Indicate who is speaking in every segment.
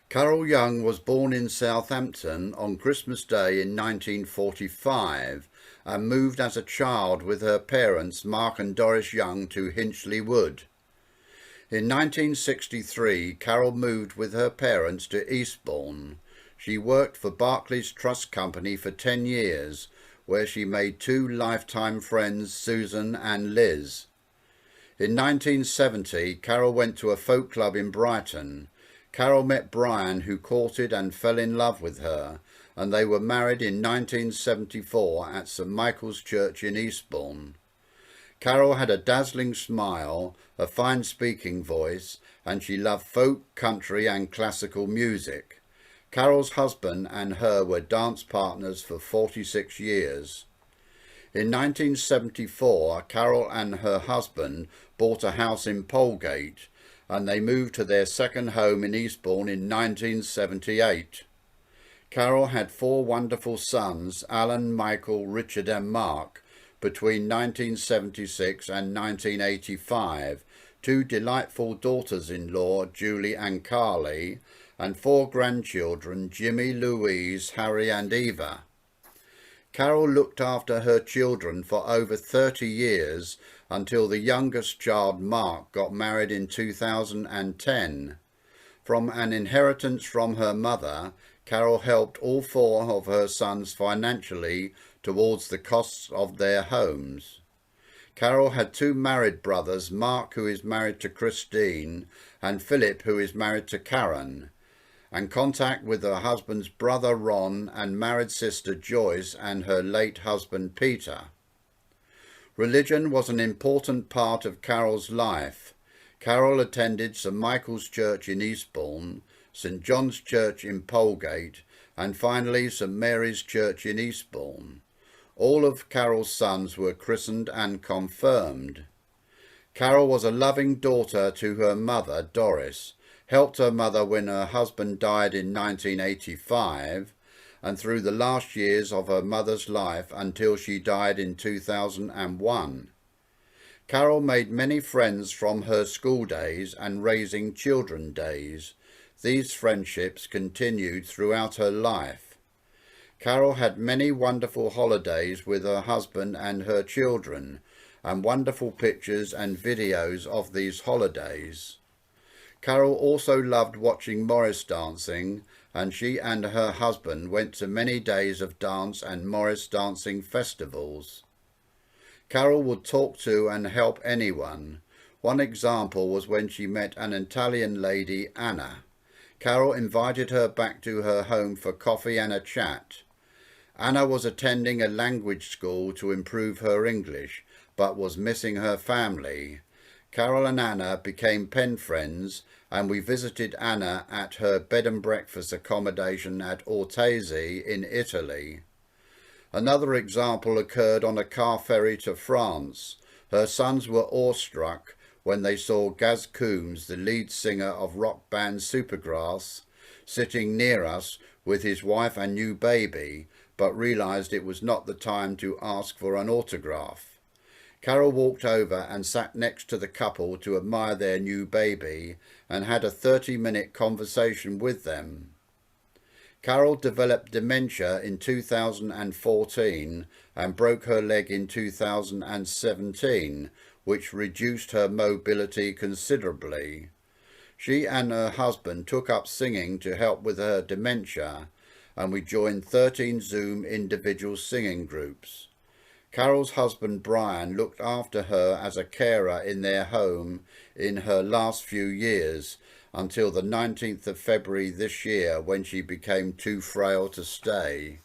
Speaker 1: Carole Young was born in Southampton on Christmas Day in 1945 and moved as a child with her parents Mark and Doris Young to Hinchley Wood. In 1963, Carole moved with her parents to Eastbourne. She worked for Barclays Trust Company for 10 years, where she made two lifetime friends, Susan and Liz. In 1970, Carole went to a folk club in Brighton. Carole met Brian, who courted and fell in love with her, and they were married in 1974 at St Michael's Church in Eastbourne. Carole had a dazzling smile, a fine speaking voice, and she loved folk, country and classical music. Carole's husband and her were dance partners for 46 years. In 1974, Carole and her husband bought a house in Polegate, and they moved to their second home in Eastbourne in 1978. Carole had four wonderful sons, Alan, Michael, Richard and Mark, between 1976 and 1985, two delightful daughters-in-law, Julie and Carly, and four grandchildren, Jimmy, Louise, Harry and Eva. Carole looked after her children for over 30 years until the youngest child, Mark, got married in 2010. From an inheritance from her mother, Carole helped all four of her sons financially towards the costs of their homes. Carole had two married brothers, Mark, who is married to Christine, and Philip, who is married to Karen, and contact with her husband's brother Ron and married sister Joyce and her late husband Peter. Religion was an important part of Carole's life. Carole attended St Michael's Church in Eastbourne, St John's Church in Polegate, and finally St Mary's Church in Eastbourne. All of Carole's sons were christened and confirmed. Carole was a loving daughter to her mother, Doris, helped her mother when her husband died in 1985, and through the last years of her mother's life until she died in 2001. Carole made many friends from her school days and raising children days. These friendships continued throughout her life. Carole had many wonderful holidays with her husband and her children, and wonderful pictures and videos of these holidays. Carole also loved watching Morris dancing, and she and her husband went to many days of dance and Morris dancing festivals. Carole would talk to and help anyone. One example was when she met an Italian lady, Anna. Carole invited her back to her home for coffee and a chat. Anna was attending a language school to improve her English, but was missing her family. Carole and Anna became pen friends, and we visited Anna at her bed and breakfast accommodation at Ortesi in Italy. Another example occurred on a car ferry to France. Her sons were awestruck when they saw Gaz Coombs, the lead singer of rock band Supergrass, sitting near us with his wife and new baby, but realised it was not the time to ask for an autograph. Carole walked over and sat next to the couple to admire their new baby and had a 30-minute conversation with them. Carole developed dementia in 2014 and broke her leg in 2017, which reduced her mobility considerably. She and her husband took up singing to help with her dementia, and we joined 13 Zoom individual singing groups. Carole's husband Brian looked after her as a carer in their home in her last few years until the 19th of February this year, when she became too frail to stay.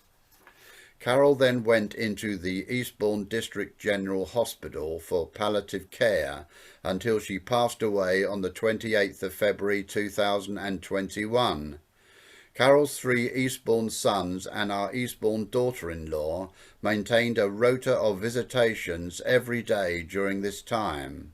Speaker 1: Carole then went into the Eastbourne District General Hospital for palliative care until she passed away on the 28th of February 2021. Carole's three Eastbourne sons and our Eastbourne daughter-in-law maintained a rota of visitations every day during this time.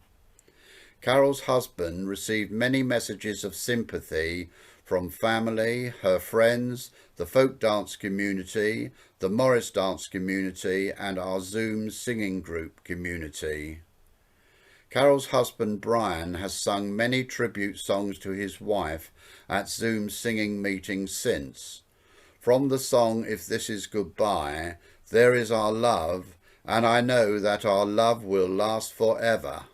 Speaker 1: Carole's husband received many messages of sympathy from family, her friends, the folk dance community, the Morris dance community and our Zoom singing group community. Carole's husband Brian has sung many tribute songs to his wife at Zoom singing meetings since. From the song If This Is Goodbye, there is our love, and I know that our love will last forever.